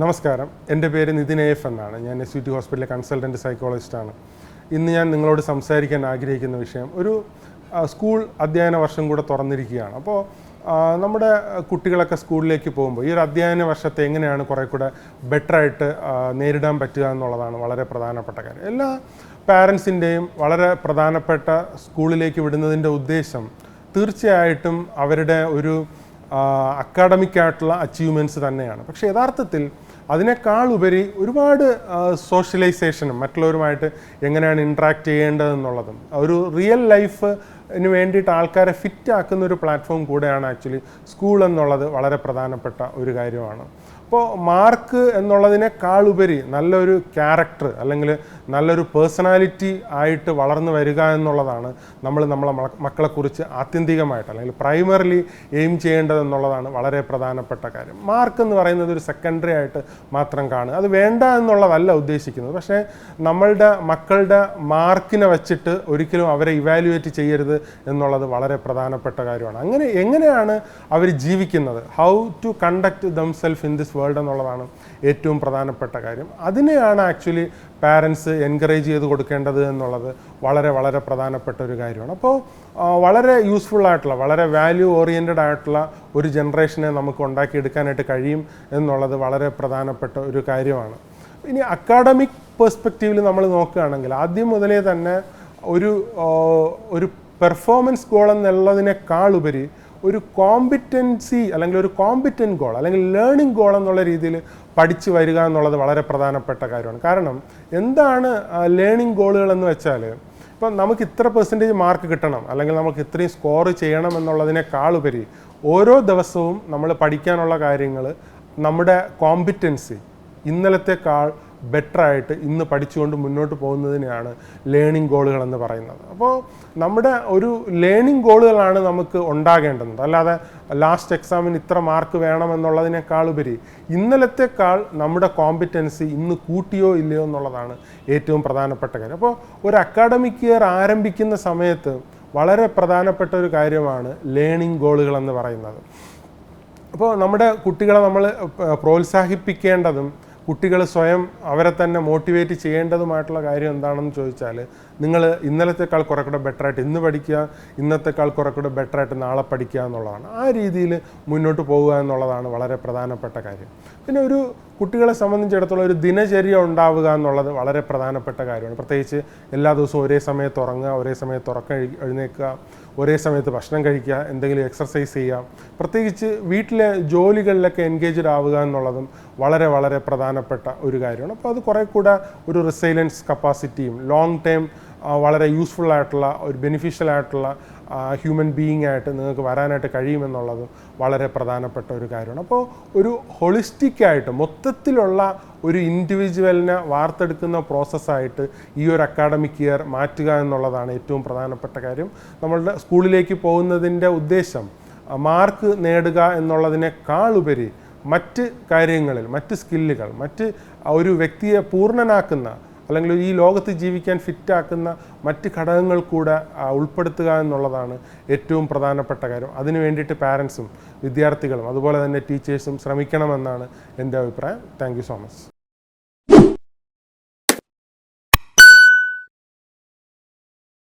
നമസ്കാരം, എൻ്റെ പേര് നിതിൻ എഫ് എന്നാണ്. ഞാൻ SVT ഹോസ്പിറ്റലിലെ കൺസൾട്ടൻറ്റ് സൈക്കോളജിസ്റ്റാണ്. ഇന്ന് ഞാൻ നിങ്ങളോട് സംസാരിക്കാൻ ആഗ്രഹിക്കുന്ന വിഷയം ഒരു സ്കൂൾ അധ്യയന വർഷം കൂടെ തുറന്നിരിക്കുകയാണ്. അപ്പോൾ നമ്മുടെ കുട്ടികളൊക്കെ സ്കൂളിലേക്ക് പോകുമ്പോൾ ഈ ഒരു അധ്യയന വർഷത്തെ എങ്ങനെയാണ് കുറേ കൂടെ ബെറ്ററായിട്ട് നേരിടാൻ പറ്റുക എന്നുള്ളതാണ് വളരെ പ്രധാനപ്പെട്ട കാര്യം. എല്ലാ പാരൻസിൻ്റെയും വളരെ പ്രധാനപ്പെട്ട സ്കൂളിലേക്ക് വിടുന്നതിൻ്റെ ഉദ്ദേശം തീർച്ചയായിട്ടും അവരുടെ ഒരു അക്കാഡമിക്കായിട്ടുള്ള അച്ചീവ്മെൻറ്റ്സ് തന്നെയാണ്. പക്ഷേ യഥാർത്ഥത്തിൽ അതിനേക്കാൾ ഉപരി ഒരുപാട് സോഷ്യലൈസേഷനും മറ്റുള്ളവരുമായിട്ട് എങ്ങനെയാണ് ഇൻട്രാക്ട് ചെയ്യേണ്ടതെന്നുള്ളതും ഒരു റിയൽ ലൈഫിന് വേണ്ടിയിട്ട് ആൾക്കാരെ ഫിറ്റ് ആക്കുന്ന ഒരു പ്ലാറ്റ്ഫോം കൂടെയാണ് ആക്ച്വലി സ്കൂൾ എന്നുള്ളത്. വളരെ പ്രധാനപ്പെട്ട ഒരു കാര്യമാണ്. അപ്പോൾ മാർക്ക് എന്നുള്ളതിനേക്കാൾ ഉപരി നല്ലൊരു ക്യാരക്ടർ അല്ലെങ്കിൽ നല്ലൊരു പേഴ്സണാലിറ്റി ആയിട്ട് വളർന്നു വരിക എന്നുള്ളതാണ് നമ്മളെ മക്കളെക്കുറിച്ച് ആത്യന്തികമായിട്ട് അല്ലെങ്കിൽ പ്രൈമറിലി എയിം ചെയ്യേണ്ടതെന്നുള്ളതാണ് വളരെ പ്രധാനപ്പെട്ട കാര്യം. മാർക്ക് എന്ന് പറയുന്നത് ഒരു സെക്കൻഡറി ആയിട്ട് മാത്രം കാണുക, അത് വേണ്ട എന്നുള്ളതല്ല ഉദ്ദേശിക്കുന്നത്. പക്ഷേ നമ്മളുടെ മക്കളുടെ മാർക്കിനെ വെച്ചിട്ട് ഒരിക്കലും അവരെ ഇവാലുവേറ്റ് ചെയ്യരുത് എന്നുള്ളത് വളരെ പ്രധാനപ്പെട്ട കാര്യമാണ്. എങ്ങനെയാണ് അവർ ജീവിക്കുന്നത്, how to conduct themselves in this world എന്നുള്ളതാണ് ഏറ്റവും പ്രധാനപ്പെട്ട കാര്യം. അതിനെയാണ് ആക്ച്വലി പാരൻസ് എൻകറേജ് ചെയ്ത് കൊടുക്കേണ്ടത് എന്നുള്ളത് വളരെ വളരെ പ്രധാനപ്പെട്ട ഒരു കാര്യമാണ്. അപ്പോൾ വളരെ യൂസ്ഫുൾ ആയിട്ടുള്ള വളരെ വാല്യൂ ഓറിയൻറ്റഡ് ആയിട്ടുള്ള ഒരു ജനറേഷനെ നമുക്ക് ഉണ്ടാക്കിയെടുക്കാനായിട്ട് കഴിയും എന്നുള്ളത് വളരെ പ്രധാനപ്പെട്ട ഒരു കാര്യമാണ്. ഇനി അക്കാഡമിക് പെർസ്പെക്റ്റീവിൽ നമ്മൾ നോക്കുകയാണെങ്കിൽ ആദ്യം മുതലേ തന്നെ ഒരു പെർഫോമൻസ് ഗോൾ എന്നുള്ളതിനേക്കാൾ ഉപരി ഒരു കോമ്പിറ്റൻസി അല്ലെങ്കിൽ ഒരു കോമ്പിറ്റൻറ്റ് ഗോൾ അല്ലെങ്കിൽ ലേണിംഗ് ഗോൾ എന്നുള്ള രീതിയിൽ പഠിച്ചു വരിക എന്നുള്ളത് വളരെ പ്രധാനപ്പെട്ട കാര്യമാണ്. കാരണം എന്താണ് ലേണിംഗ് ഗോളുകൾ എന്ന് വെച്ചാൽ, ഇപ്പം നമുക്ക് ഇത്ര പെർസെൻറ്റേജ് മാർക്ക് കിട്ടണം അല്ലെങ്കിൽ നമുക്ക് ഇത്രയും സ്കോർ ചെയ്യണം എന്നുള്ളതിനേക്കാൾ ഉപരി ഓരോ ദിവസവും നമ്മൾ പഠിക്കാനുള്ള കാര്യങ്ങൾ നമ്മുടെ കോമ്പിറ്റൻസി ഇന്നലത്തേക്കാൾ ബെറ്ററായിട്ട് ഇന്ന് പഠിച്ചുകൊണ്ട് മുന്നോട്ട് പോകുന്നതിനെയാണ് ലേണിംഗ് ഗോളുകൾ എന്ന് പറയുന്നത്. അപ്പോൾ നമ്മുടെ ഒരു ലേണിംഗ് ഗോളുകളാണ് നമുക്ക് ഉണ്ടാകേണ്ടത്. അല്ലാതെ ലാസ്റ്റ് എക്സാമിന് ഇത്ര മാർക്ക് വേണമെന്നുള്ളതിനേക്കാൾ ഉപരി ഇന്നലത്തേക്കാൾ നമ്മുടെ കോമ്പിറ്റൻസി ഇന്ന് കൂട്ടിയോ ഇല്ലയോ എന്നുള്ളതാണ് ഏറ്റവും പ്രധാനപ്പെട്ട കാര്യം. അപ്പോൾ ഒരു അക്കാഡമിക് ഇയർ ആരംഭിക്കുന്ന സമയത്ത് വളരെ പ്രധാനപ്പെട്ട ഒരു കാര്യമാണ് ലേണിംഗ് ഗോളുകൾ എന്ന് പറയുന്നത്. അപ്പോൾ നമ്മുടെ കുട്ടികളെ നമ്മൾ പ്രോത്സാഹിപ്പിക്കേണ്ടതും കുട്ടികൾ സ്വയം അവരെ തന്നെ മോട്ടിവേറ്റ് ചെയ്യേണ്ടതുമായിട്ടുള്ള കാര്യം എന്താണെന്ന് ചോദിച്ചാൽ, നിങ്ങൾ ഇന്നലത്തേക്കാൾ കുറെ കൂടെ ബെറ്ററായിട്ട് ഇന്ന് പഠിക്കുക, ഇന്നത്തേക്കാൾ കുറെ കൂടെ ബെറ്ററായിട്ട് നാളെ പഠിക്കുക എന്നുള്ളതാണ്. ആ രീതിയിൽ മുന്നോട്ട് പോകുക എന്നുള്ളതാണ് വളരെ പ്രധാനപ്പെട്ട കാര്യം. പിന്നെ ഒരു കുട്ടികളെ സംബന്ധിച്ചിടത്തോളം ഒരു ദിനചര്യ ഉണ്ടാവുക എന്നുള്ളത് വളരെ പ്രധാനപ്പെട്ട കാര്യമാണ്. പ്രത്യേകിച്ച് എല്ലാ ദിവസവും ഒരേ സമയത്ത് ഉറങ്ങുക, ഒരേ സമയത്ത് എഴുന്നേൽക്കുക, ഒരേ സമയത്ത് ഭക്ഷണം കഴിക്കുക, എന്തെങ്കിലും എക്സർസൈസ് ചെയ്യുക, പ്രത്യേകിച്ച് വീട്ടിലെ ജോലികളിലൊക്കെ എൻഗേജ്ഡ് ആവുക എന്നുള്ളതും വളരെ വളരെ പ്രധാനപ്പെട്ട ഒരു കാര്യമാണ്. അപ്പോൾ അത് കുറേ കൂടെ ഒരു റിസൈലൻസ് കപ്പാസിറ്റിയും ലോങ് ടൈം വളരെ യൂസ്ഫുൾ ആയിട്ടുള്ള ഒരു ബെനിഫിഷ്യൽ ആയിട്ടുള്ള ഹ്യൂമൻ ബീയിങ് ആയിട്ട് നിങ്ങൾക്ക് വരാനായിട്ട് കഴിയുമെന്നുള്ളതും വളരെ പ്രധാനപ്പെട്ട ഒരു കാര്യമാണ്. അപ്പോൾ ഒരു ഹോളിസ്റ്റിക് ആയിട്ട് മൊത്തത്തിലുള്ള ഒരു ഇൻഡിവിജ്വലിനെ വാർത്തെടുക്കുന്ന പ്രോസസ്സായിട്ട് ഈ ഒരു അക്കാഡമിക് ഇയർ മാറ്റുക എന്നുള്ളതാണ് ഏറ്റവും പ്രധാനപ്പെട്ട കാര്യം. നമ്മളുടെ സ്കൂളിലേക്ക് പോകുന്നതിൻ്റെ ഉദ്ദേശം മാർക്ക് നേടുക എന്നുള്ളതിനേക്കാൾ ഉപരി മറ്റ് കാര്യങ്ങളിൽ മറ്റ് സ്കില്ലുകൾ ഒരു വ്യക്തിയെ പൂർണ്ണനാക്കുന്ന അല്ലെങ്കിൽ ഈ ലോകത്ത് ജീവിക്കാൻ ഫിറ്റാക്കുന്ന മറ്റ് ഘടകങ്ങൾ കൂടെ ഉൾപ്പെടുത്തുക എന്നുള്ളതാണ് ഏറ്റവും പ്രധാനപ്പെട്ട കാര്യം. അതിനു വേണ്ടിയിട്ട് പാരൻസും വിദ്യാർത്ഥികളും അതുപോലെ തന്നെ ടീച്ചേഴ്സും ശ്രമിക്കണമെന്നാണ് എൻ്റെ അഭിപ്രായം. Thank you so much.